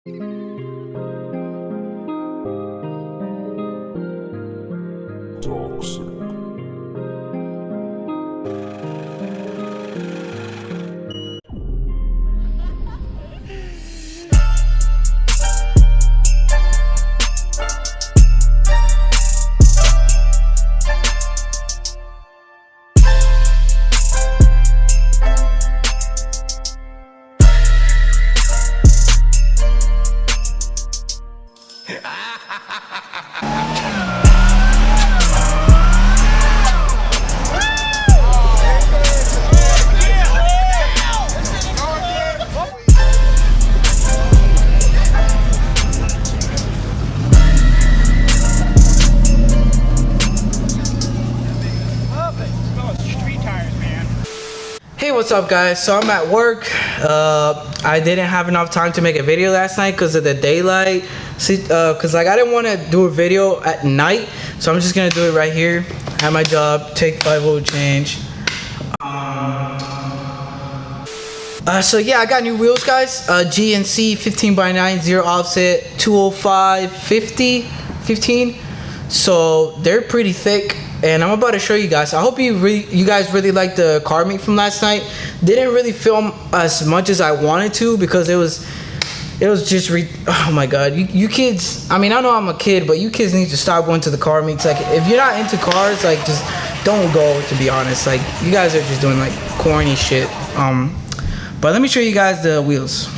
Toxic. Hey, what's up guys? So I'm at work. I didn't have enough time to make a video last night because of the daylight. Cause like I didn't want to do a video at night, so I'm just gonna do it right here at my job. Take 5 oil change. So yeah, I got new wheels, guys. GNC 15x9 0 offset 205 15. So they're pretty thick. And I'm about to show you guys. I hope you guys really liked the car meet from last night. Didn't really film as much as I wanted to because it was just oh my god. You kids, I mean, I know I'm a kid, but you kids need to stop going to the car meets. Like, if you're not into cars, like, just don't go, to be honest. Like, you guys are just doing like corny shit. But let me show you guys the wheels.